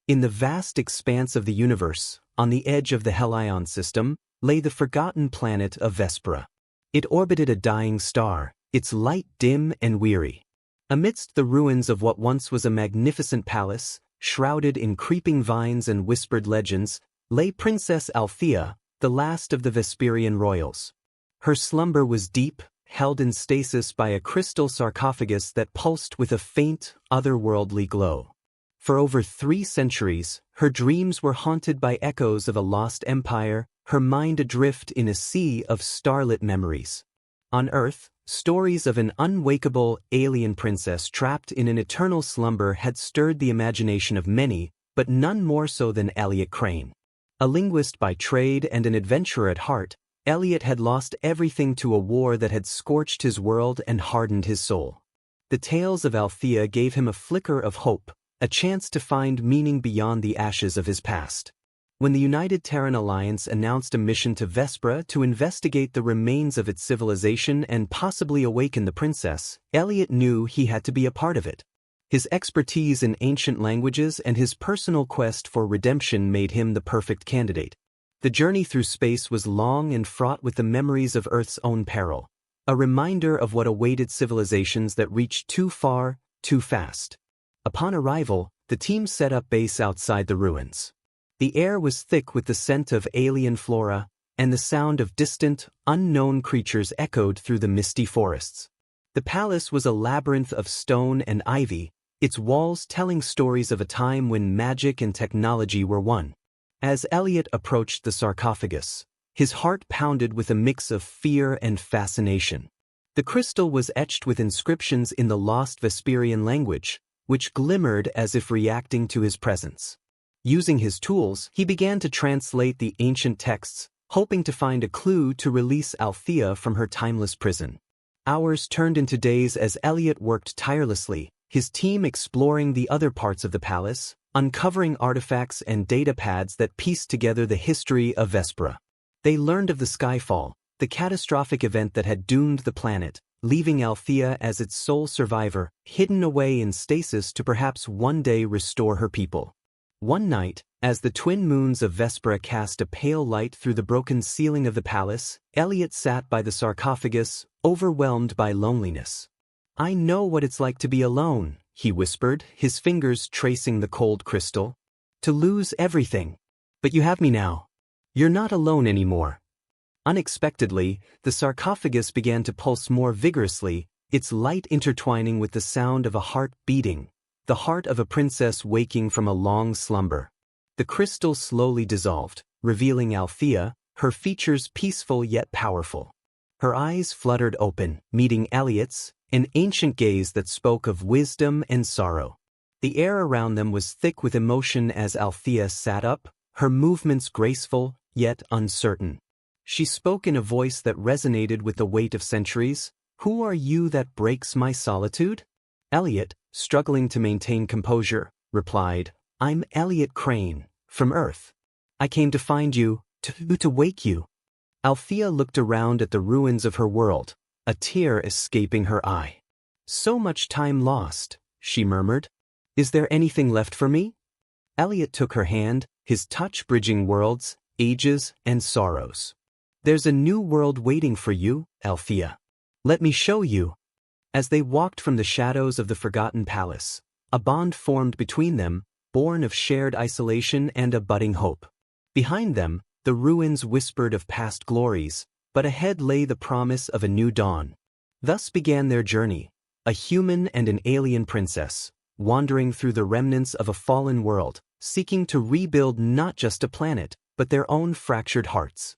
In the vast expanse of the universe, on the edge of the Helion system, lay the forgotten planet of Vespera. It orbited a dying star, its light dim and weary. Amidst the ruins of what once was a magnificent palace, shrouded in creeping vines and whispered legends, lay Princess Althea, the last of the Vesperian royals. Her slumber was deep, held in stasis by a crystal sarcophagus that pulsed with a faint, otherworldly glow. For over 3 centuries, her dreams were haunted by echoes of a lost empire, her mind adrift in a sea of starlit memories. On Earth, stories of an unwakeable alien princess trapped in an eternal slumber had stirred the imagination of many, but none more so than Elliot Crane. A linguist by trade and an adventurer at heart, Elliot had lost everything to a war that had scorched his world and hardened his soul. The tales of Althea gave him a flicker of hope, a chance to find meaning beyond the ashes of his past. When the United Terran Alliance announced a mission to Vespera to investigate the remains of its civilization and possibly awaken the princess, Elliot knew he had to be a part of it. His expertise in ancient languages and his personal quest for redemption made him the perfect candidate. The journey through space was long and fraught with the memories of Earth's own peril, a reminder of what awaited civilizations that reached too far, too fast. Upon arrival, the team set up base outside the ruins. The air was thick with the scent of alien flora, and the sound of distant, unknown creatures echoed through the misty forests. The palace was a labyrinth of stone and ivy, its walls telling stories of a time when magic and technology were one. As Elliot approached the sarcophagus, his heart pounded with a mix of fear and fascination. The crystal was etched with inscriptions in the lost Vesperian language, which glimmered as if reacting to his presence. Using his tools, he began to translate the ancient texts, hoping to find a clue to release Althea from her timeless prison. Hours turned into days as Elliot worked tirelessly, his team exploring the other parts of the palace, uncovering artifacts and data pads that pieced together the history of Vespera. They learned of the Skyfall, the catastrophic event that had doomed the planet, leaving Althea as its sole survivor, hidden away in stasis to perhaps one day restore her people. One night, as the twin moons of Vespera cast a pale light through the broken ceiling of the palace, Elliot sat by the sarcophagus, overwhelmed by loneliness. "I know what it's like to be alone," he whispered, his fingers tracing the cold crystal. "To lose everything. But you have me now. You're not alone anymore." Unexpectedly, the sarcophagus began to pulse more vigorously, its light intertwining with the sound of a heart beating, the heart of a princess waking from a long slumber. The crystal slowly dissolved, revealing Althea, her features peaceful yet powerful. Her eyes fluttered open, meeting Elliot's, an ancient gaze that spoke of wisdom and sorrow. The air around them was thick with emotion as Althea sat up, her movements graceful, yet uncertain. She spoke in a voice that resonated with the weight of centuries. "Who are you that breaks my solitude?" Elliot, struggling to maintain composure, replied, "I'm Elliot Crane, from Earth. I came to find you, to wake you." Althea looked around at the ruins of her world, a tear escaping her eye. "So much time lost," she murmured. "Is there anything left for me?" Elliot took her hand, his touch bridging worlds, ages, and sorrows. "There's a new world waiting for you, Althea. Let me show you." As they walked from the shadows of the forgotten palace, a bond formed between them, born of shared isolation and a budding hope. Behind them, the ruins whispered of past glories, but ahead lay the promise of a new dawn. Thus began their journey, a human and an alien princess, wandering through the remnants of a fallen world, seeking to rebuild not just a planet, but their own fractured hearts.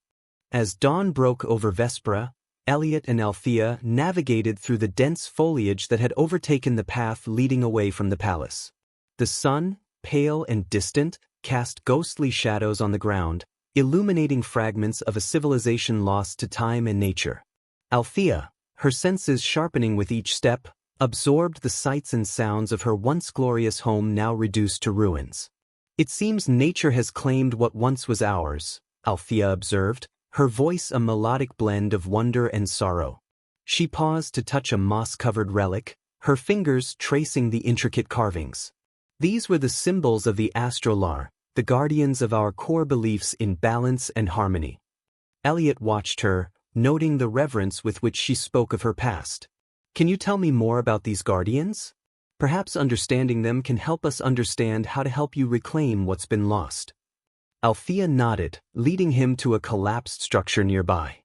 As dawn broke over Vespera, Elliot and Althea navigated through the dense foliage that had overtaken the path leading away from the palace. The sun, pale and distant, cast ghostly shadows on the ground, illuminating fragments of a civilization lost to time and nature. Althea, her senses sharpening with each step, absorbed the sights and sounds of her once glorious home now reduced to ruins. "It seems nature has claimed what once was ours," Althea observed, her voice a melodic blend of wonder and sorrow. She paused to touch a moss-covered relic, her fingers tracing the intricate carvings. These were the symbols of the astrolar, the guardians of our core beliefs in balance and harmony. Elliot watched her, noting the reverence with which she spoke of her past. Can you tell me more about these guardians? Perhaps understanding them can help us understand how to help you reclaim what's been lost. Althea nodded, leading him to a collapsed structure nearby.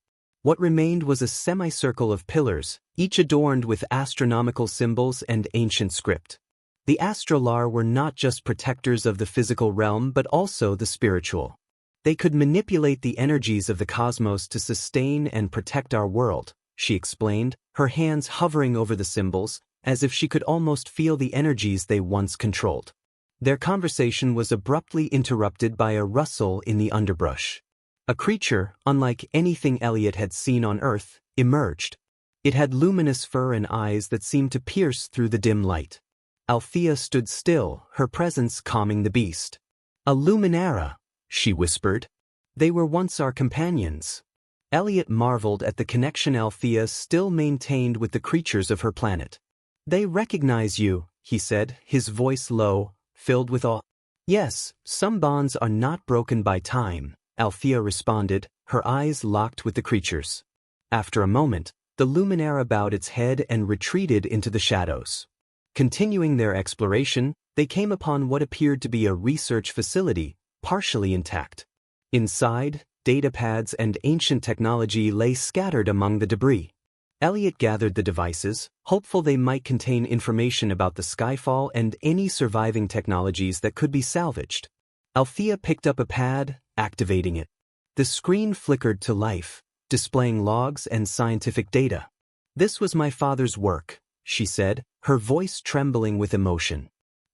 What remained was a semicircle of pillars, each adorned with astronomical symbols and ancient script. The astrolar were not just protectors of the physical realm but also the spiritual. They could manipulate the energies of the cosmos to sustain and protect our world, she explained, her hands hovering over the symbols, as if she could almost feel the energies they once controlled. Their conversation was abruptly interrupted by a rustle in the underbrush. A creature, unlike anything Elliot had seen on Earth, emerged. It had luminous fur and eyes that seemed to pierce through the dim light. Althea stood still, her presence calming the beast. "A Luminara," she whispered. "They were once our companions." Elliot marveled at the connection Althea still maintained with the creatures of her planet. "They recognize you," he said, his voice low, filled with awe. "Yes, some bonds are not broken by time," Althea responded, her eyes locked with the creatures. After a moment, the Luminara bowed its head and retreated into the shadows. Continuing their exploration, they came upon what appeared to be a research facility, partially intact. Inside, datapads and ancient technology lay scattered among the debris. Elliot gathered the devices, hopeful they might contain information about the skyfall and any surviving technologies that could be salvaged. Althea picked up a pad, activating it. The screen flickered to life, displaying logs and scientific data. "This was my father's work," she said, her voice trembling with emotion.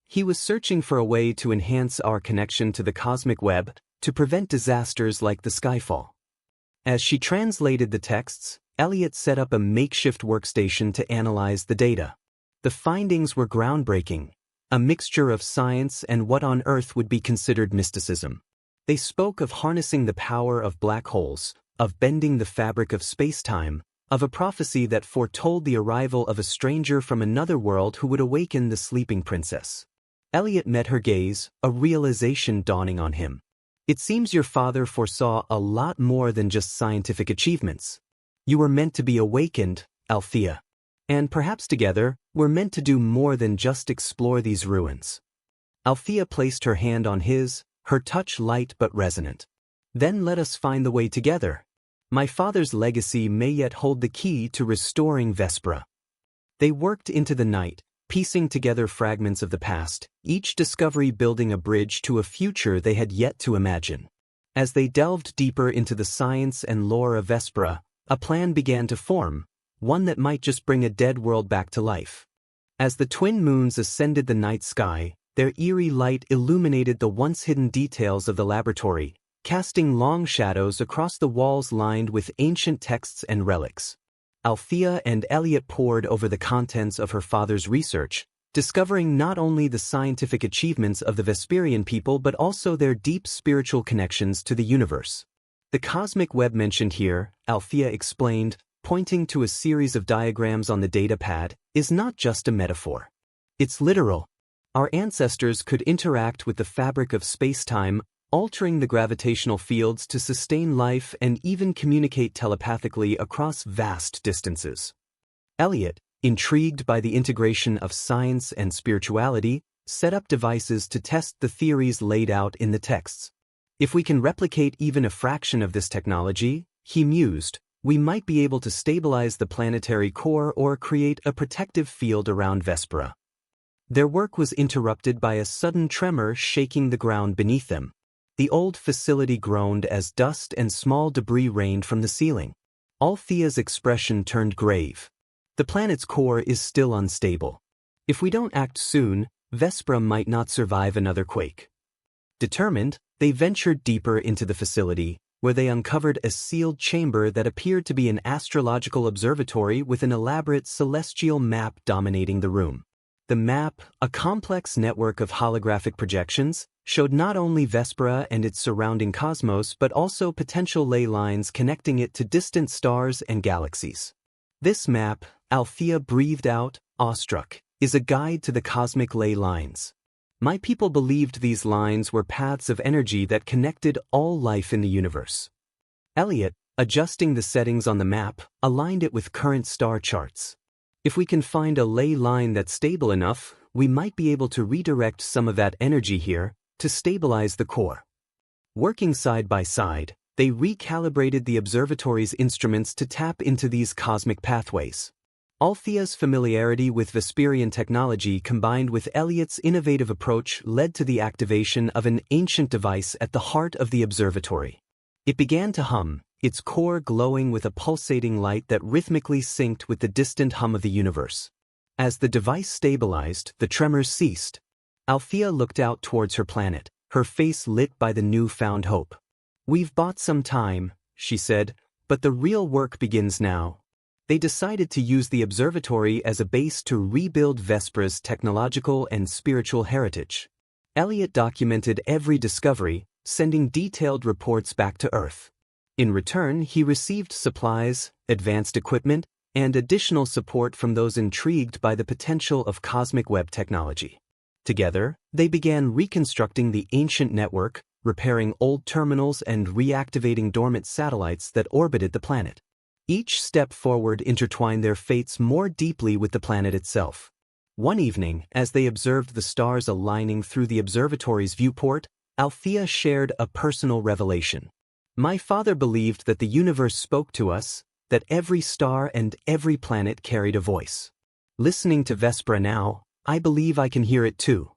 "He was searching for a way to enhance our connection to the cosmic web, to prevent disasters like the skyfall." As she translated the texts, Elliot set up a makeshift workstation to analyze the data. The findings were groundbreaking, a mixture of science and what on Earth would be considered mysticism. They spoke of harnessing the power of black holes, of bending the fabric of space-time, of a prophecy that foretold the arrival of a stranger from another world who would awaken the sleeping princess. Elliot met her gaze, a realization dawning on him. "It seems your father foresaw a lot more than just scientific achievements. You were meant to be awakened, Althea. And perhaps together, we're meant to do more than just explore these ruins." Althea placed her hand on his, her touch light but resonant. "Then let us find the way together. My father's legacy may yet hold the key to restoring Vespera." They worked into the night, piecing together fragments of the past, each discovery building a bridge to a future they had yet to imagine. As they delved deeper into the science and lore of Vespera, a plan began to form, one that might just bring a dead world back to life. As the twin moons ascended the night sky, their eerie light illuminated the once-hidden details of the laboratory, casting long shadows across the walls lined with ancient texts and relics. Althea and Elliot pored over the contents of her father's research, discovering not only the scientific achievements of the Vesperian people but also their deep spiritual connections to the universe. "The cosmic web mentioned here," Althea explained, pointing to a series of diagrams on the data pad, "is not just a metaphor. It's literal. Our ancestors could interact with the fabric of space-time, altering the gravitational fields to sustain life and even communicate telepathically across vast distances." Elliot, intrigued by the integration of science and spirituality, set up devices to test the theories laid out in the texts. "If we can replicate even a fraction of this technology," he mused, "we might be able to stabilize the planetary core or create a protective field around Vespera." Their work was interrupted by a sudden tremor shaking the ground beneath them. The old facility groaned as dust and small debris rained from the ceiling. Althea's expression turned grave. "The planet's core is still unstable. If we don't act soon, Vespera might not survive another quake." Determined, they ventured deeper into the facility, where they uncovered a sealed chamber that appeared to be an astrological observatory with an elaborate celestial map dominating the room. The map, a complex network of holographic projections, showed not only Vespera and its surrounding cosmos but also potential ley lines connecting it to distant stars and galaxies. "This map," Althea breathed out, awestruck, "is a guide to the cosmic ley lines. My people believed these lines were paths of energy that connected all life in the universe. Elliot, adjusting the settings on the map, aligned it with current star charts. If we can find a ley line that's stable enough, we might be able to redirect some of that energy here to stabilize the core. Working side by side, they recalibrated the observatory's instruments to tap into these cosmic pathways. Althea's familiarity with Vesperian technology combined with Elliot's innovative approach led to the activation of an ancient device at the heart of the observatory. It began to hum, its core glowing with a pulsating light that rhythmically synced with the distant hum of the universe. As the device stabilized, the tremors ceased. Althea looked out towards her planet, her face lit by the newfound hope. "We've bought some time," she said, "but the real work begins now." They decided to use the observatory as a base to rebuild Vespera's technological and spiritual heritage. Elliot documented every discovery, sending detailed reports back to Earth. In return, he received supplies, advanced equipment, and additional support from those intrigued by the potential of cosmic web technology. Together, they began reconstructing the ancient network, repairing old terminals and reactivating dormant satellites that orbited the planet. Each step forward intertwined their fates more deeply with the planet itself. One evening, as they observed the stars aligning through the observatory's viewport, Althea shared a personal revelation. "My father believed that the universe spoke to us, that every star and every planet carried a voice. Listening to Vespera now, I believe I can hear it too.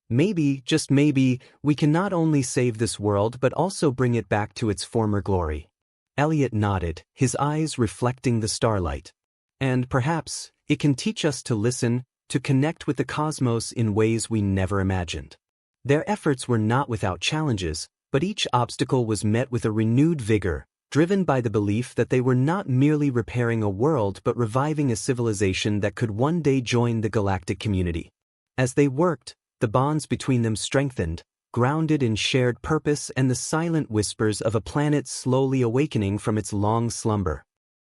Maybe, just maybe, we can not only save this world but also bring it back to its former glory." Elliot nodded, his eyes reflecting the starlight. "And perhaps, it can teach us to listen, to connect with the cosmos in ways we never imagined." Their efforts were not without challenges, but each obstacle was met with a renewed vigor, driven by the belief that they were not merely repairing a world but reviving a civilization that could one day join the galactic community. As they worked, the bonds between them strengthened, grounded in shared purpose and the silent whispers of a planet slowly awakening from its long slumber.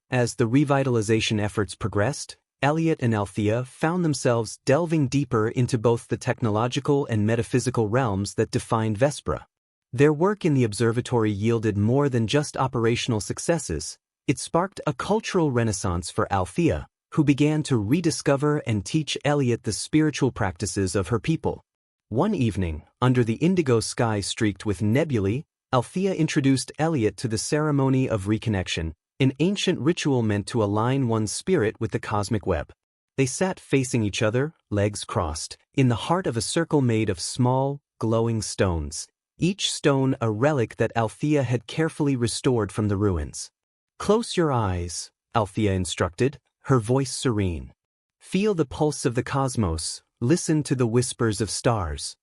As the revitalization efforts progressed, Elliot and Althea found themselves delving deeper into both the technological and metaphysical realms that defined Vespera. Their work in the observatory yielded more than just operational successes. It sparked a cultural renaissance for Althea, who began to rediscover and teach Elliot the spiritual practices of her people. One evening, under the indigo sky streaked with nebulae, Althea introduced Elliot to the ceremony of reconnection, an ancient ritual meant to align one's spirit with the cosmic web. They sat facing each other, legs crossed, in the heart of a circle made of small, glowing stones, each stone a relic that Althea had carefully restored from the ruins. "Close your eyes," Althea instructed, her voice serene. "Feel the pulse of the cosmos, listen to the whispers of stars."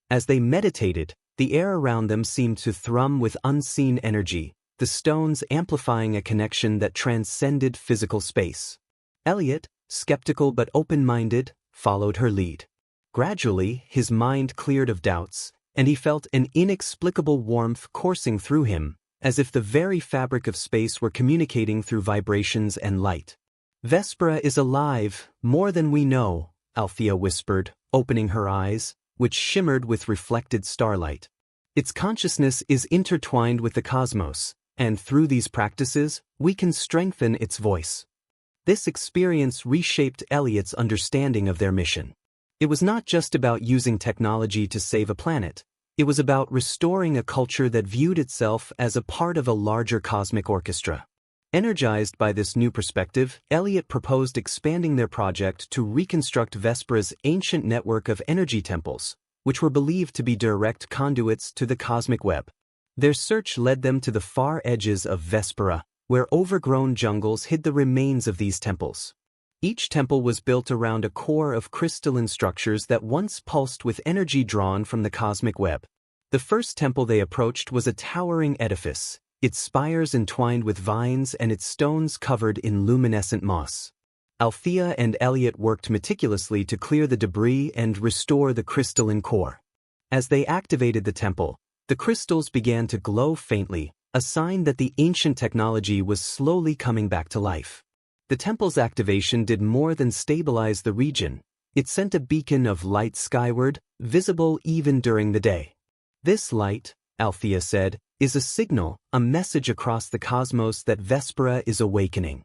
As they meditated, the air around them seemed to thrum with unseen energy, the stones amplifying a connection that transcended physical space. Elliot, skeptical but open-minded, followed her lead. Gradually, his mind cleared of doubts, and he felt an inexplicable warmth coursing through him, as if the very fabric of space were communicating through vibrations and light. "Vespera is alive, more than we know," Althea whispered, opening her eyes, which shimmered with reflected starlight. "Its consciousness is intertwined with the cosmos, and through these practices, we can strengthen its voice." This experience reshaped Elliot's understanding of their mission. It was not just about using technology to save a planet. It was about restoring a culture that viewed itself as a part of a larger cosmic orchestra. Energized by this new perspective, Elliot proposed expanding their project to reconstruct Vespera's ancient network of energy temples, which were believed to be direct conduits to the cosmic web. Their search led them to the far edges of Vespera, where overgrown jungles hid the remains of these temples. Each temple was built around a core of crystalline structures that once pulsed with energy drawn from the cosmic web. The first temple they approached was a towering edifice, its spires entwined with vines and its stones covered in luminescent moss. Althea and Elliot worked meticulously to clear the debris and restore the crystalline core. As they activated the temple, the crystals began to glow faintly, a sign that the ancient technology was slowly coming back to life. The temple's activation did more than stabilize the region. It sent a beacon of light skyward, visible even during the day. This light, Althea said, is a signal, a message across the cosmos that Vespera is awakening.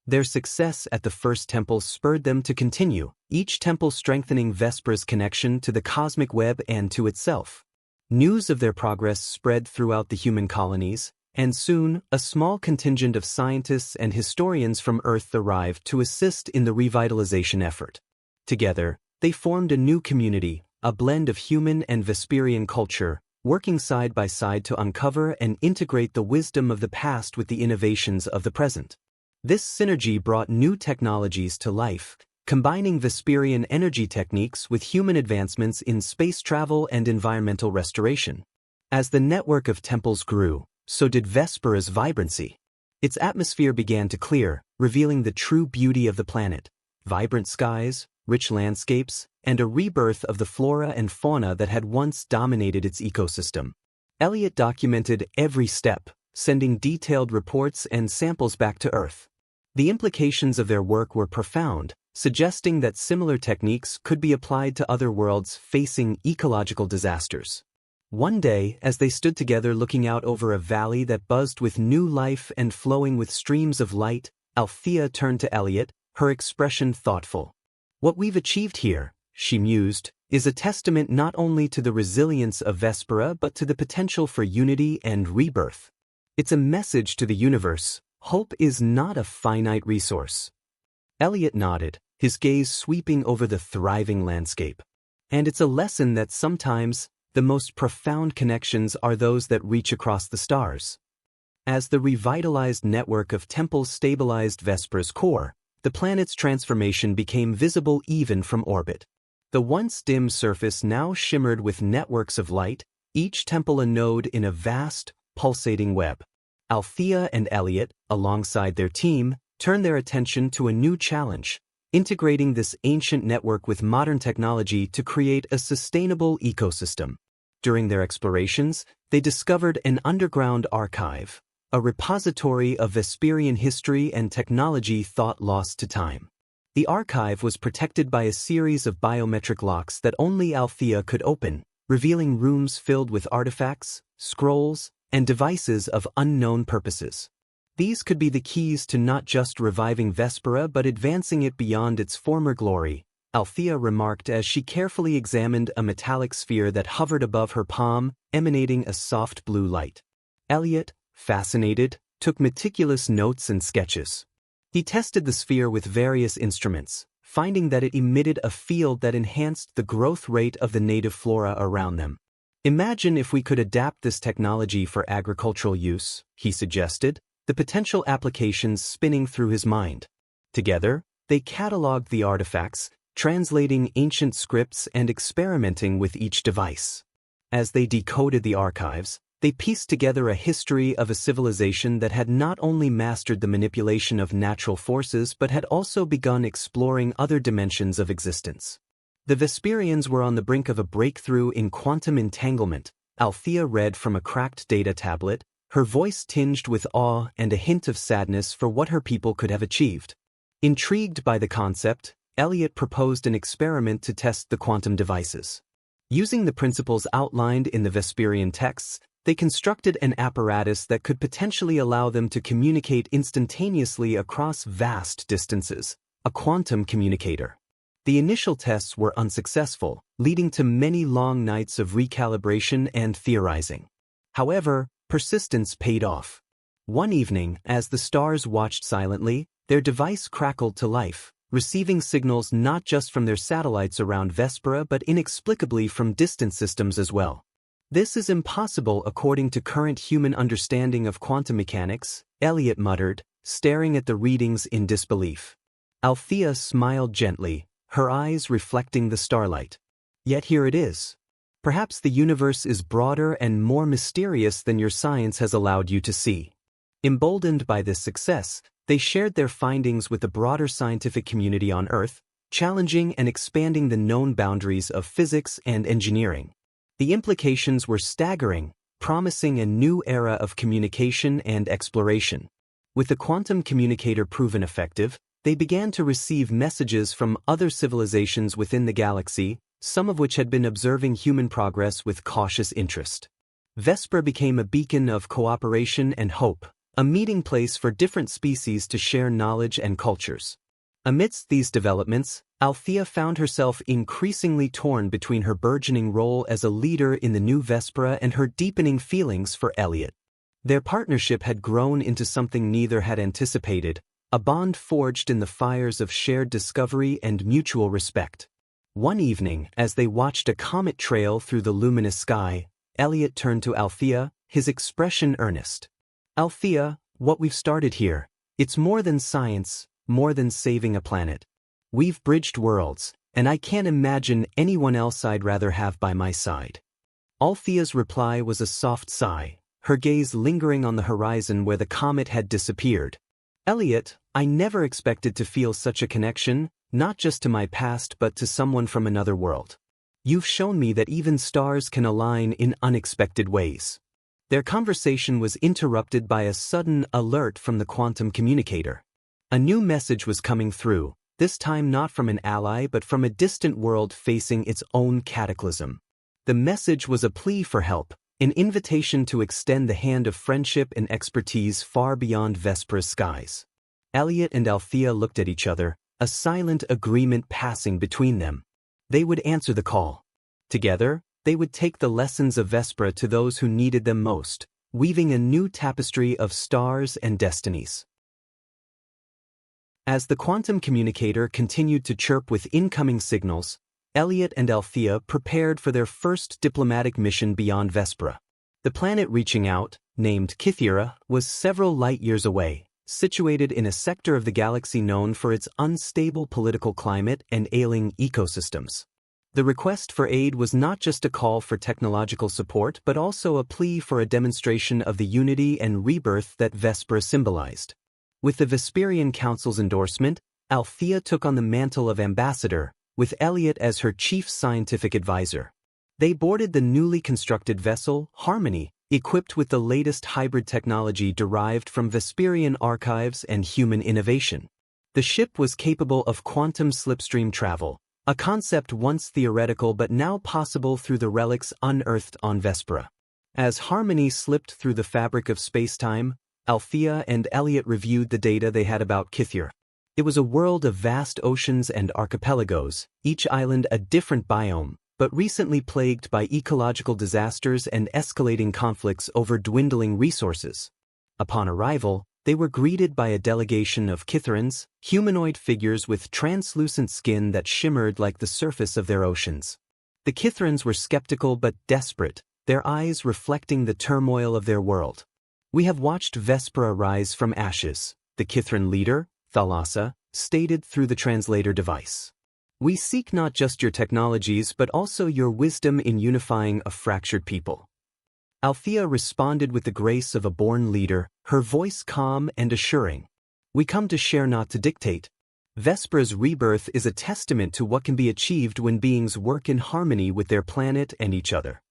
Their success at the first temple spurred them to continue, each temple strengthening Vespera's connection to the cosmic web and to itself. News of their progress spread throughout the human colonies, and soon, a small contingent of scientists and historians from Earth arrived to assist in the revitalization effort. Together, they formed a new community, a blend of human and Vesperian culture, working side by side to uncover and integrate the wisdom of the past with the innovations of the present. This synergy brought new technologies to life, combining Vesperian energy techniques with human advancements in space travel and environmental restoration. As the network of temples grew, so did Vespera's vibrancy. Its atmosphere began to clear, revealing the true beauty of the planet: vibrant skies, rich landscapes, and a rebirth of the flora and fauna that had once dominated its ecosystem. Elliot documented every step, sending detailed reports and samples back to Earth. The implications of their work were profound, suggesting that similar techniques could be applied to other worlds facing ecological disasters. One day, as they stood together looking out over a valley that buzzed with new life and flowing with streams of light, Althea turned to Elliot, her expression thoughtful. "What we've achieved here," she mused, "is a testament not only to the resilience of Vespera but to the potential for unity and rebirth. It's a message to the universe: hope is not a finite resource." Elliot nodded, his gaze sweeping over the thriving landscape. "And it's a lesson that sometimes the most profound connections are those that reach across the stars." As the revitalized network of temples stabilized Vespera's core, the planet's transformation became visible even from orbit. The once dim surface now shimmered with networks of light, each temple a node in a vast, pulsating web. Althea and Elliot, alongside their team, turned their attention to a new challenge: integrating this ancient network with modern technology to create a sustainable ecosystem. During their explorations, they discovered an underground archive, a repository of Vesperian history and technology thought lost to time. The archive was protected by a series of biometric locks that only Althea could open, revealing rooms filled with artifacts, scrolls, and devices of unknown purposes. These could be the keys to not just reviving Vespera but advancing it beyond its former glory, Althea remarked as she carefully examined a metallic sphere that hovered above her palm, emanating a soft blue light. Elliot, fascinated, took meticulous notes and sketches. He tested the sphere with various instruments, finding that it emitted a field that enhanced the growth rate of the native flora around them. "Imagine if we could adapt this technology for agricultural use," he suggested, the potential applications spinning through his mind. Together, they cataloged the artifacts, translating ancient scripts and experimenting with each device. As they decoded the archives, they pieced together a history of a civilization that had not only mastered the manipulation of natural forces but had also begun exploring other dimensions of existence. The Vesperians were on the brink of a breakthrough in quantum entanglement, Althea read from a cracked data tablet, her voice tinged with awe and a hint of sadness for what her people could have achieved. Intrigued by the concept, Elliot proposed an experiment to test the quantum devices. Using the principles outlined in the Vesperian texts, they constructed an apparatus that could potentially allow them to communicate instantaneously across vast distances, a quantum communicator. The initial tests were unsuccessful, leading to many long nights of recalibration and theorizing. However, persistence paid off. One evening, as the stars watched silently, their device crackled to life, receiving signals not just from their satellites around Vespera but inexplicably from distant systems as well. "This is impossible according to current human understanding of quantum mechanics," Elliot muttered, staring at the readings in disbelief. Althea smiled gently, her eyes reflecting the starlight. "Yet here it is. Perhaps the universe is broader and more mysterious than your science has allowed you to see." Emboldened by this success, they shared their findings with the broader scientific community on Earth, challenging and expanding the known boundaries of physics and engineering. The implications were staggering, promising a new era of communication and exploration. With the quantum communicator proven effective, they began to receive messages from other civilizations within the galaxy, some of which had been observing human progress with cautious interest. Vespra became a beacon of cooperation and hope, a meeting place for different species to share knowledge and cultures. Amidst these developments, Althea found herself increasingly torn between her burgeoning role as a leader in the new Vespra and her deepening feelings for Elliot. Their partnership had grown into something neither had anticipated, a bond forged in the fires of shared discovery and mutual respect. One evening, as they watched a comet trail through the luminous sky, Elliot turned to Althea, his expression earnest. "Althea, what we've started here, it's more than science, more than saving a planet. We've bridged worlds, and I can't imagine anyone else I'd rather have by my side." Althea's reply was a soft sigh, her gaze lingering on the horizon where the comet had disappeared. "Elliot, I never expected to feel such a connection, not just to my past but to someone from another world. You've shown me that even stars can align in unexpected ways." Their conversation was interrupted by a sudden alert from the quantum communicator. A new message was coming through, this time not from an ally but from a distant world facing its own cataclysm. The message was a plea for help, an invitation to extend the hand of friendship and expertise far beyond Vespra's skies. Elliot and Althea looked at each other, a silent agreement passing between them. They would answer the call. Together, they would take the lessons of Vespra to those who needed them most, weaving a new tapestry of stars and destinies. As the quantum communicator continued to chirp with incoming signals, Elliot and Althea prepared for their first diplomatic mission beyond Vespra. The planet reaching out, named Kythera, was several light-years away, situated in a sector of the galaxy known for its unstable political climate and ailing ecosystems. The request for aid was not just a call for technological support but also a plea for a demonstration of the unity and rebirth that Vespra symbolized. With the Vesperian Council's endorsement, Althea took on the mantle of ambassador, with Elliot as her chief scientific advisor. They boarded the newly constructed vessel, Harmony, equipped with the latest hybrid technology derived from Vesperian archives and human innovation. The ship was capable of quantum slipstream travel, a concept once theoretical but now possible through the relics unearthed on Vespra. As Harmony slipped through the fabric of spacetime, Althea and Elliot reviewed the data they had about Kythera. It was a world of vast oceans and archipelagos, each island a different biome, but recently plagued by ecological disasters and escalating conflicts over dwindling resources. Upon arrival, they were greeted by a delegation of Kytherans, humanoid figures with translucent skin that shimmered like the surface of their oceans. The Kytherans were skeptical but desperate, their eyes reflecting the turmoil of their world. "We have watched Vespra rise from ashes," the Kytheran leader, Thalassa, stated through the translator device. "We seek not just your technologies but also your wisdom in unifying a fractured people." Althea responded with the grace of a born leader, her voice calm and assuring. "We come to share, not to dictate. Vespra's rebirth is a testament to what can be achieved when beings work in harmony with their planet and each other."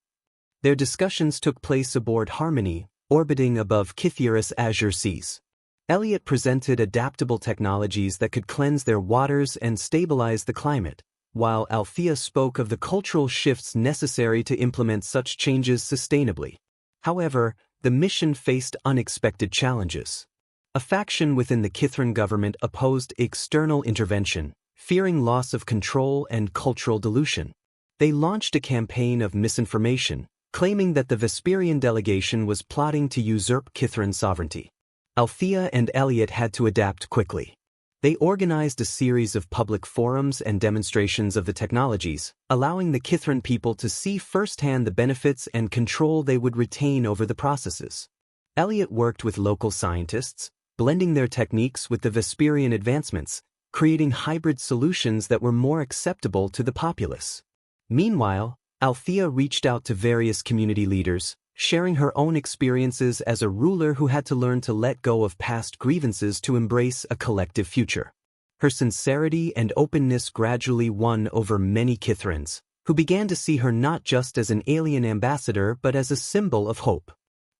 Their discussions took place aboard Harmony, orbiting above Kythera's azure seas. Elliot presented adaptable technologies that could cleanse their waters and stabilize the climate, while Althea spoke of the cultural shifts necessary to implement such changes sustainably. However, the mission faced unexpected challenges. A faction within the Kytheran government opposed external intervention, fearing loss of control and cultural dilution. They launched a campaign of misinformation, claiming that the Vesperian delegation was plotting to usurp Kytheran sovereignty. Althea and Elliot had to adapt quickly. They organized a series of public forums and demonstrations of the technologies, allowing the Kytheran people to see firsthand the benefits and control they would retain over the processes. Elliot worked with local scientists, blending their techniques with the Vesperian advancements, creating hybrid solutions that were more acceptable to the populace. Meanwhile, Althea reached out to various community leaders, sharing her own experiences as a ruler who had to learn to let go of past grievances to embrace a collective future. Her sincerity and openness gradually won over many Kytherans, who began to see her not just as an alien ambassador but as a symbol of hope.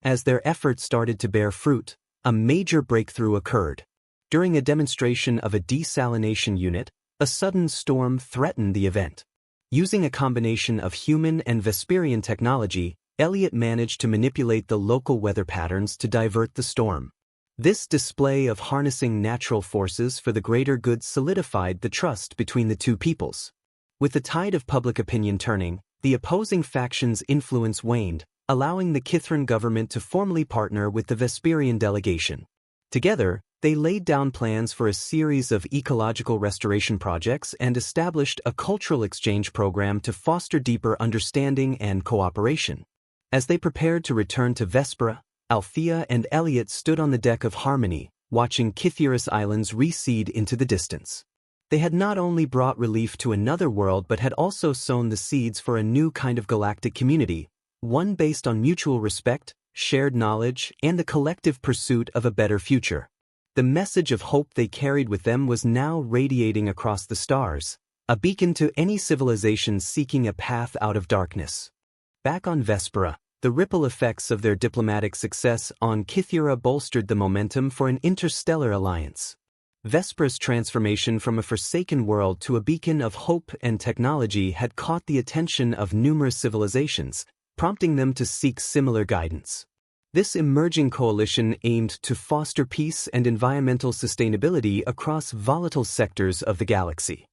As their efforts started to bear fruit, a major breakthrough occurred. During a demonstration of a desalination unit, a sudden storm threatened the event. Using a combination of human and Vesperian technology, Elliot managed to manipulate the local weather patterns to divert the storm. This display of harnessing natural forces for the greater good solidified the trust between the two peoples. With the tide of public opinion turning, the opposing factions' influence waned, allowing the Kithran government to formally partner with the Vesperian delegation. Together, they laid down plans for a series of ecological restoration projects and established a cultural exchange program to foster deeper understanding and cooperation. As they prepared to return to Vespera, Althea and Elliot stood on the deck of Harmony, watching Kithyras Islands recede into the distance. They had not only brought relief to another world but had also sown the seeds for a new kind of galactic community, one based on mutual respect, shared knowledge, and the collective pursuit of a better future. The message of hope they carried with them was now radiating across the stars, a beacon to any civilization seeking a path out of darkness. Back on Vespera, the ripple effects of their diplomatic success on Kythera bolstered the momentum for an interstellar alliance. Vespera's transformation from a forsaken world to a beacon of hope and technology had caught the attention of numerous civilizations, prompting them to seek similar guidance. This emerging coalition aimed to foster peace and environmental sustainability across volatile sectors of the galaxy.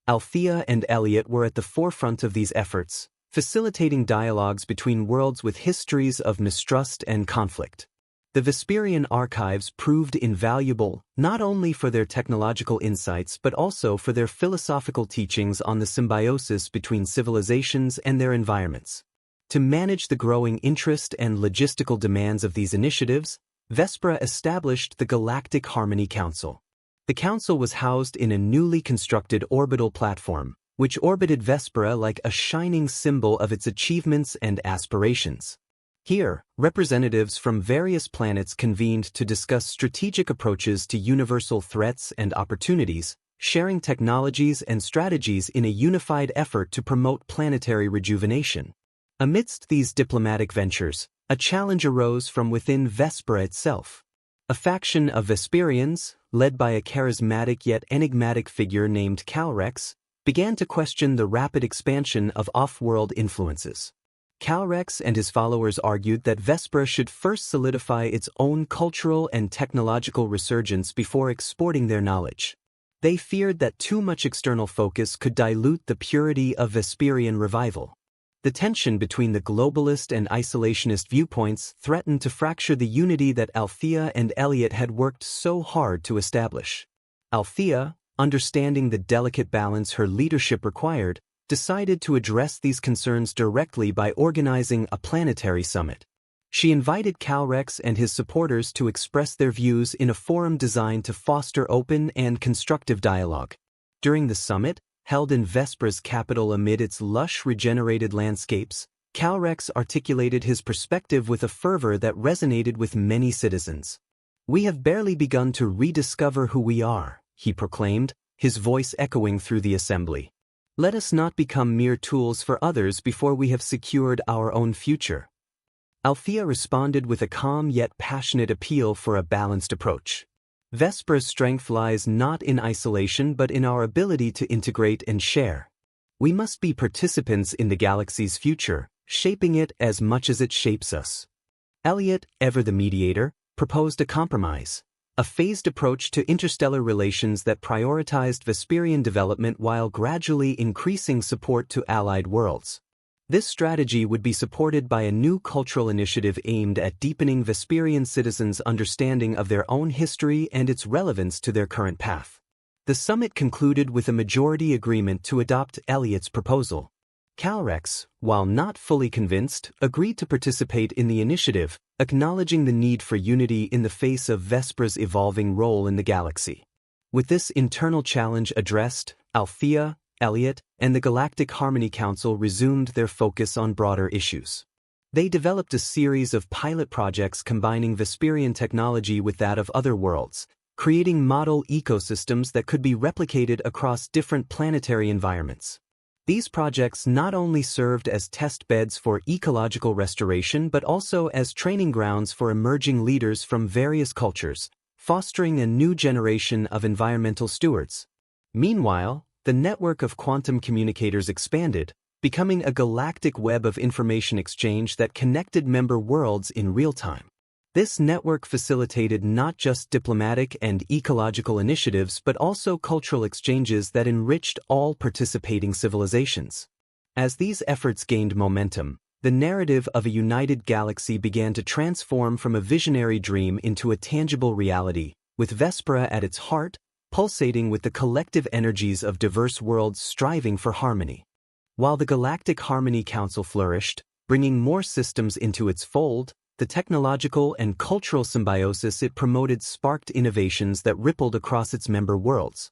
Althea and Elliot were at the forefront of these efforts, facilitating dialogues between worlds with histories of mistrust and conflict. The Vesperian archives proved invaluable not only for their technological insights but also for their philosophical teachings on the symbiosis between civilizations and their environments. To manage the growing interest and logistical demands of these initiatives, Vespera established the Galactic Harmony Council. The council was housed in a newly constructed orbital platform, which orbited Vespera like a shining symbol of its achievements and aspirations. Here, representatives from various planets convened to discuss strategic approaches to universal threats and opportunities, sharing technologies and strategies in a unified effort to promote planetary rejuvenation. Amidst these diplomatic ventures, a challenge arose from within Vespera itself. A faction of Vesperians, led by a charismatic yet enigmatic figure named Calrex, began to question the rapid expansion of off-world influences. Calrex and his followers argued that Vespera should first solidify its own cultural and technological resurgence before exporting their knowledge. They feared that too much external focus could dilute the purity of Vesperian revival. The tension between the globalist and isolationist viewpoints threatened to fracture the unity that Althea and Elliot had worked so hard to establish. Althea, understanding the delicate balance her leadership required, decided to address these concerns directly by organizing a planetary summit. She invited Calrex and his supporters to express their views in a forum designed to foster open and constructive dialogue. During the summit, held in Vespera's capital amid its lush regenerated landscapes, Calrex articulated his perspective with a fervor that resonated with many citizens. "We have barely begun to rediscover who we are," he proclaimed, his voice echoing through the assembly. "Let us not become mere tools for others before we have secured our own future." Althea responded with a calm yet passionate appeal for a balanced approach. Vespera's strength lies not in isolation but in our ability to integrate and share. We must be participants in the galaxy's future, shaping it as much as it shapes us. Elliot, ever the mediator, proposed a compromise. A phased approach to interstellar relations that prioritized Vesperian development while gradually increasing support to allied worlds. This strategy would be supported by a new cultural initiative aimed at deepening Vesperian citizens' understanding of their own history and its relevance to their current path. The summit concluded with a majority agreement to adopt Elliot's proposal. Calrex, while not fully convinced, agreed to participate in the initiative, acknowledging the need for unity in the face of Vespera's evolving role in the galaxy. With this internal challenge addressed, Althea, Elliot, and the Galactic Harmony Council resumed their focus on broader issues. They developed a series of pilot projects combining Vesperian technology with that of other worlds, creating model ecosystems that could be replicated across different planetary environments. These projects not only served as test beds for ecological restoration but also as training grounds for emerging leaders from various cultures, fostering a new generation of environmental stewards. Meanwhile, the network of quantum communicators expanded, becoming a galactic web of information exchange that connected member worlds in real time. This network facilitated not just diplomatic and ecological initiatives but also cultural exchanges that enriched all participating civilizations. As these efforts gained momentum, the narrative of a united galaxy began to transform from a visionary dream into a tangible reality, with Vespera at its heart, pulsating with the collective energies of diverse worlds striving for harmony. While the Galactic Harmony Council flourished, bringing more systems into its fold, the technological and cultural symbiosis it promoted sparked innovations that rippled across its member worlds.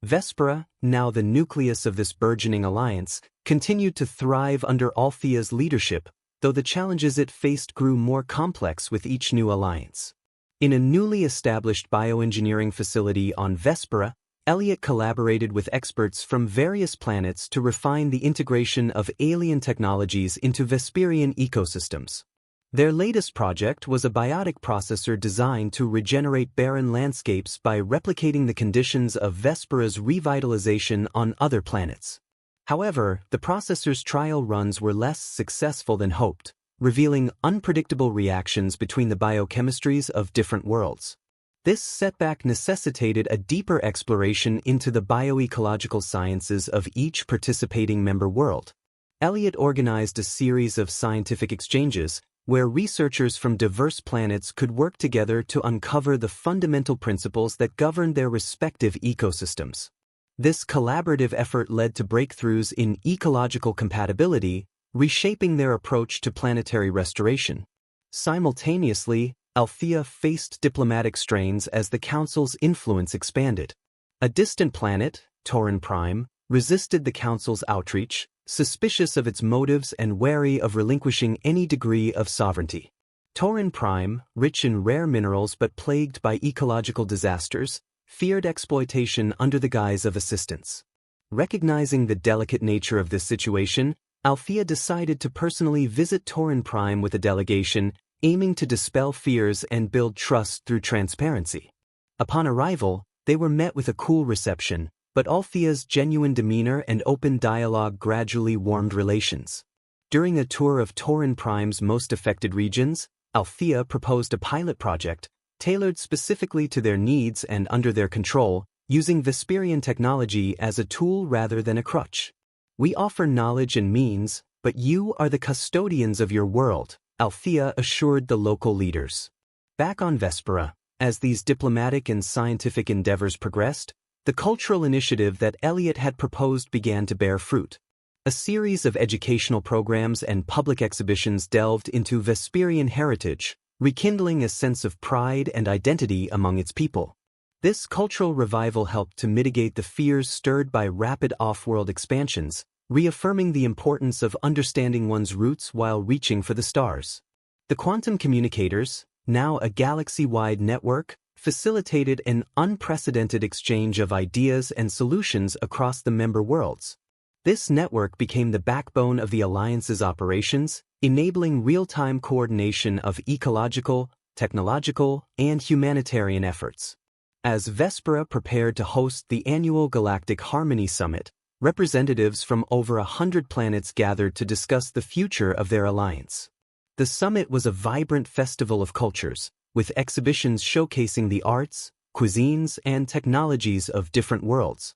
Vespera, now the nucleus of this burgeoning alliance, continued to thrive under Althea's leadership, though the challenges it faced grew more complex with each new alliance. In a newly established bioengineering facility on Vespera, Elliot collaborated with experts from various planets to refine the integration of alien technologies into Vesperian ecosystems. Their latest project was a biotic processor designed to regenerate barren landscapes by replicating the conditions of Vespera's revitalization on other planets. However, the processor's trial runs were less successful than hoped, revealing unpredictable reactions between the biochemistries of different worlds. This setback necessitated a deeper exploration into the bioecological sciences of each participating member world. Elliot organized a series of scientific exchanges, where researchers from diverse planets could work together to uncover the fundamental principles that govern their respective ecosystems. This collaborative effort led to breakthroughs in ecological compatibility, reshaping their approach to planetary restoration. Simultaneously, Althea faced diplomatic strains as the Council's influence expanded. A distant planet, Taurin Prime, resisted the Council's outreach, suspicious of its motives and wary of relinquishing any degree of sovereignty. Taurin Prime, rich in rare minerals but plagued by ecological disasters, feared exploitation under the guise of assistance. Recognizing the delicate nature of this situation, Althea decided to personally visit Taurin Prime with a delegation, aiming to dispel fears and build trust through transparency. Upon arrival, they were met with a cool reception, but Althea's genuine demeanor and open dialogue gradually warmed relations. During a tour of Taurin Prime's most affected regions, Althea proposed a pilot project, tailored specifically to their needs and under their control, using Vesperian technology as a tool rather than a crutch. "We offer knowledge and means, but you are the custodians of your world," Althea assured the local leaders. Back on Vespera, as these diplomatic and scientific endeavors progressed, the cultural initiative that Elliot had proposed began to bear fruit. A series of educational programs and public exhibitions delved into Vesperian heritage, rekindling a sense of pride and identity among its people. This cultural revival helped to mitigate the fears stirred by rapid off-world expansions, reaffirming the importance of understanding one's roots while reaching for the stars. The quantum communicators, now a galaxy-wide network, facilitated an unprecedented exchange of ideas and solutions across the member worlds. This network became the backbone of the Alliance's operations, enabling real-time coordination of ecological, technological, and humanitarian efforts. As Vespera prepared to host the annual Galactic Harmony Summit, representatives from over 100 planets gathered to discuss the future of their alliance. The summit was a vibrant festival of cultures, with exhibitions showcasing the arts, cuisines, and technologies of different worlds.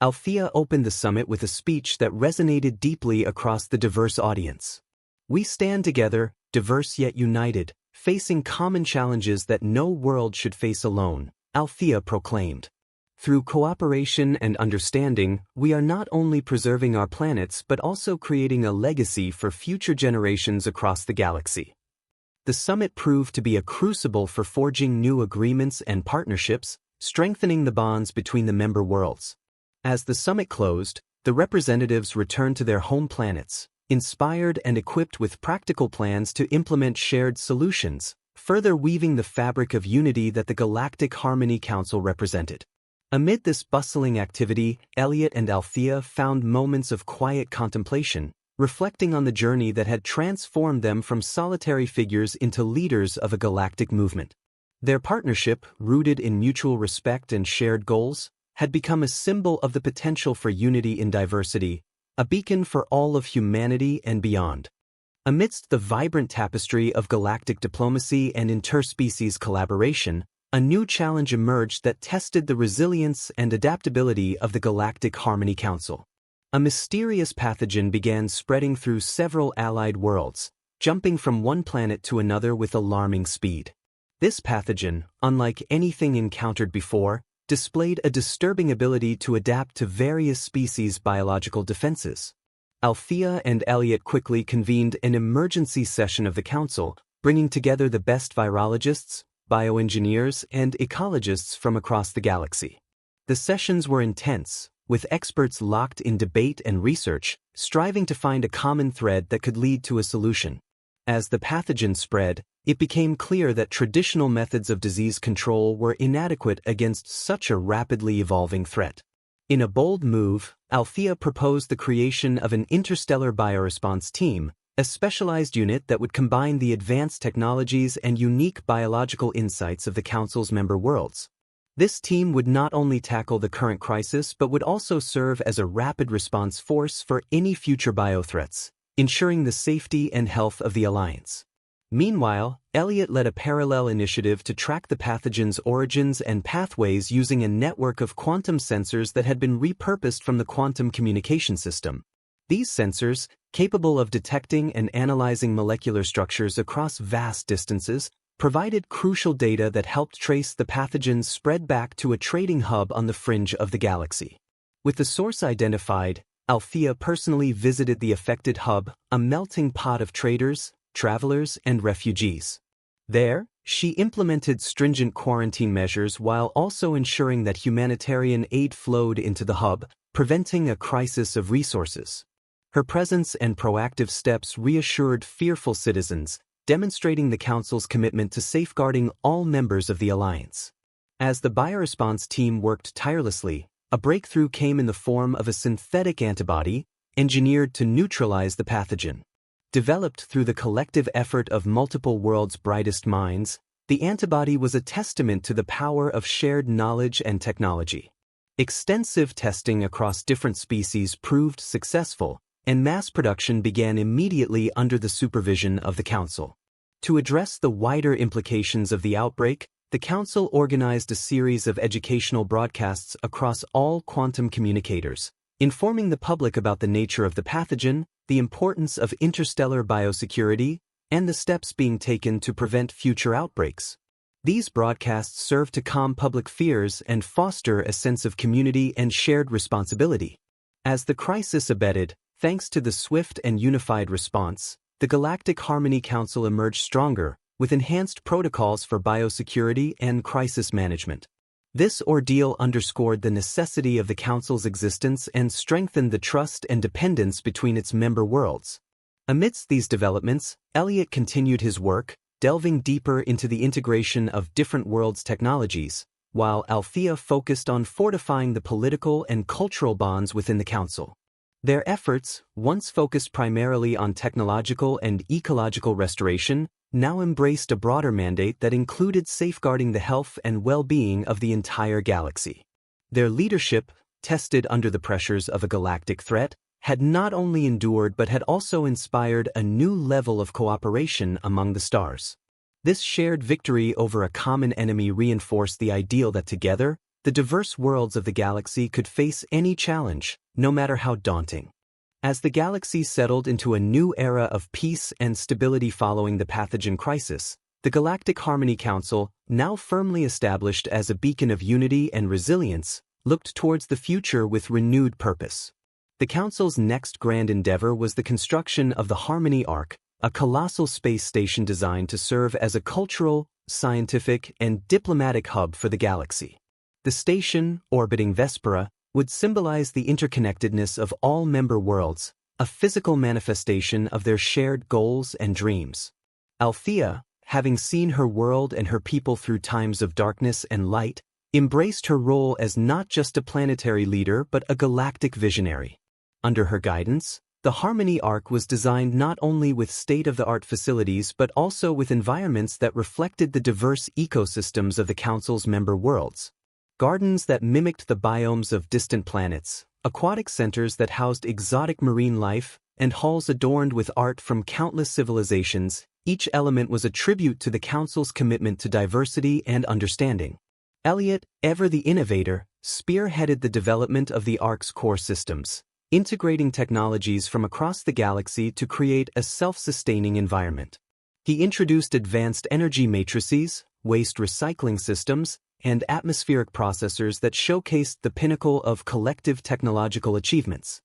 Althea opened the summit with a speech that resonated deeply across the diverse audience. "We stand together, diverse yet united, facing common challenges that no world should face alone," Althea proclaimed. "Through cooperation and understanding, we are not only preserving our planets but also creating a legacy for future generations across the galaxy." The summit proved to be a crucible for forging new agreements and partnerships, strengthening the bonds between the member worlds. As the summit closed, the representatives returned to their home planets, inspired and equipped with practical plans to implement shared solutions, further weaving the fabric of unity that the Galactic Harmony Council represented. Amid this bustling activity, Elliot and Althea found moments of quiet contemplation, reflecting on the journey that had transformed them from solitary figures into leaders of a galactic movement. Their partnership, rooted in mutual respect and shared goals, had become a symbol of the potential for unity in diversity, a beacon for all of humanity and beyond. Amidst the vibrant tapestry of galactic diplomacy and interspecies collaboration, a new challenge emerged that tested the resilience and adaptability of the Galactic Harmony Council. A mysterious pathogen began spreading through several allied worlds, jumping from one planet to another with alarming speed. This pathogen, unlike anything encountered before, displayed a disturbing ability to adapt to various species' biological defenses. Althea and Elliot quickly convened an emergency session of the Council, bringing together the best virologists, bioengineers, and ecologists from across the galaxy. The sessions were intense, with experts locked in debate and research, striving to find a common thread that could lead to a solution. As the pathogen spread, it became clear that traditional methods of disease control were inadequate against such a rapidly evolving threat. In a bold move, Althea proposed the creation of an interstellar bioresponse team, a specialized unit that would combine the advanced technologies and unique biological insights of the Council's member worlds. This team would not only tackle the current crisis but would also serve as a rapid response force for any future biothreats, ensuring the safety and health of the Alliance. Meanwhile, Elliot led a parallel initiative to track the pathogen's origins and pathways using a network of quantum sensors that had been repurposed from the quantum communication system. These sensors, capable of detecting and analyzing molecular structures across vast distances, provided crucial data that helped trace the pathogen's spread back to a trading hub on the fringe of the galaxy. With the source identified, Althea personally visited the affected hub, a melting pot of traders, travelers, and refugees. There, she implemented stringent quarantine measures while also ensuring that humanitarian aid flowed into the hub, preventing a crisis of resources. Her presence and proactive steps reassured fearful citizens, demonstrating the Council's commitment to safeguarding all members of the Alliance. As the bioresponse team worked tirelessly, a breakthrough came in the form of a synthetic antibody, engineered to neutralize the pathogen. Developed through the collective effort of multiple worlds' brightest minds, the antibody was a testament to the power of shared knowledge and technology. Extensive testing across different species proved successful, and mass production began immediately under the supervision of the Council. To address the wider implications of the outbreak, the Council organized a series of educational broadcasts across all quantum communicators, informing the public about the nature of the pathogen, the importance of interstellar biosecurity, and the steps being taken to prevent future outbreaks. These broadcasts serve to calm public fears and foster a sense of community and shared responsibility. As the crisis abated, thanks to the swift and unified response, the Galactic Harmony Council emerged stronger, with enhanced protocols for biosecurity and crisis management. This ordeal underscored the necessity of the Council's existence and strengthened the trust and dependence between its member worlds. Amidst these developments, Elliot continued his work, delving deeper into the integration of different worlds' technologies, while Althea focused on fortifying the political and cultural bonds within the Council. Their efforts, once focused primarily on technological and ecological restoration, now embraced a broader mandate that included safeguarding the health and well-being of the entire galaxy. Their leadership, tested under the pressures of a galactic threat, had not only endured but had also inspired a new level of cooperation among the stars. This shared victory over a common enemy reinforced the ideal that together, the diverse worlds of the galaxy could face any challenge, no matter how daunting. As the galaxy settled into a new era of peace and stability following the pathogen crisis, the Galactic Harmony Council, now firmly established as a beacon of unity and resilience, looked towards the future with renewed purpose. The Council's next grand endeavor was the construction of the Harmony Arc, a colossal space station designed to serve as a cultural, scientific, and diplomatic hub for the galaxy. The station, orbiting Vespera, would symbolize the interconnectedness of all member worlds, a physical manifestation of their shared goals and dreams. Althea, having seen her world and her people through times of darkness and light, embraced her role as not just a planetary leader but a galactic visionary. Under her guidance, The Harmony Arc was designed not only with state-of-the-art facilities but also with environments that reflected the diverse ecosystems of the Council's member worlds. Gardens that mimicked the biomes of distant planets, aquatic centers that housed exotic marine life, and halls adorned with art from countless civilizations, each element was a tribute to the Council's commitment to diversity and understanding. Elliot, ever the innovator, spearheaded the development of the Arc's core systems, integrating technologies from across the galaxy to create a self-sustaining environment. He introduced advanced energy matrices, waste recycling systems, and atmospheric processors that showcased the pinnacle of collective technological achievements.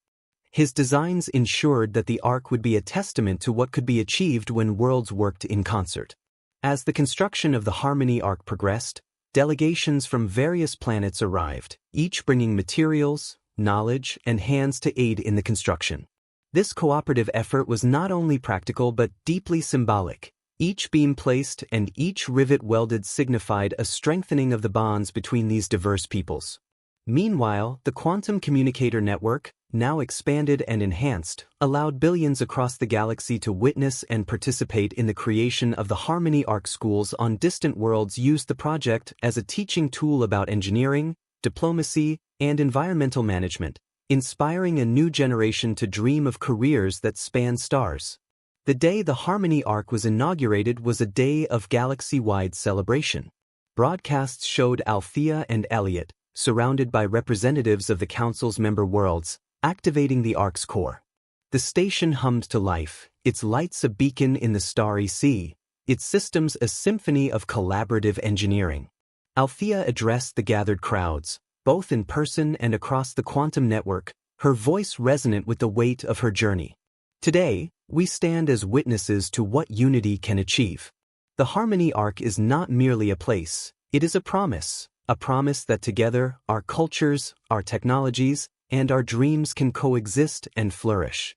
His designs ensured that the Arc would be a testament to what could be achieved when worlds worked in concert. As the construction of the Harmony Arc progressed, delegations from various planets arrived, each bringing materials, knowledge, and hands to aid in the construction. This cooperative effort was not only practical but deeply symbolic. Each beam placed and each rivet welded signified a strengthening of the bonds between these diverse peoples. Meanwhile, the quantum communicator network, now expanded and enhanced, allowed billions across the galaxy to witness and participate in the creation of the Harmony Arc. Schools on distant worlds used the project as a teaching tool about engineering, diplomacy, and environmental management, inspiring a new generation to dream of careers that span stars. The day the Harmony Arc was inaugurated was a day of galaxy-wide celebration. Broadcasts showed Althea and Elliot, surrounded by representatives of the Council's member worlds, activating the Arc's core. The station hummed to life, its lights a beacon in the starry sea, its systems a symphony of collaborative engineering. Althea addressed the gathered crowds, both in person and across the quantum network, her voice resonant with the weight of her journey. Today, we stand as witnesses to what unity can achieve. The Harmony Arc is not merely a place, it is a promise that together, our cultures, our technologies, and our dreams can coexist and flourish.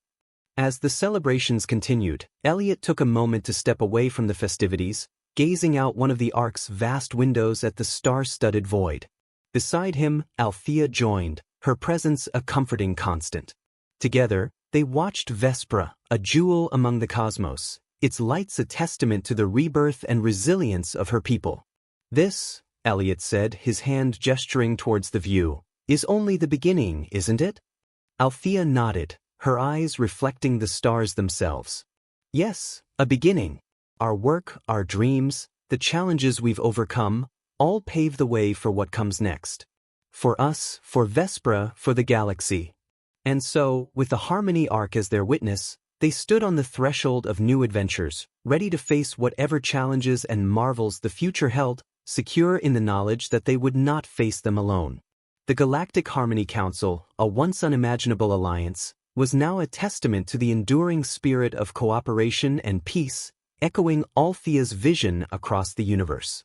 As the celebrations continued, Elliot took a moment to step away from the festivities, gazing out one of the Arc's vast windows at the star-studded void. Beside him, Althea joined, her presence a comforting constant. Together, they watched Vespra, a jewel among the cosmos, its lights a testament to the rebirth and resilience of her people. This, Elliot said, his hand gesturing towards the view, is only the beginning, isn't it? Althea nodded, her eyes reflecting the stars themselves. Yes, a beginning. Our work, our dreams, the challenges we've overcome, all pave the way for what comes next. For us, for Vespra, for the galaxy. And so, with the Harmony Arc as their witness, they stood on the threshold of new adventures, ready to face whatever challenges and marvels the future held, secure in the knowledge that they would not face them alone. The Galactic Harmony Council, a once unimaginable alliance, was now a testament to the enduring spirit of cooperation and peace, echoing Althea's vision across the universe.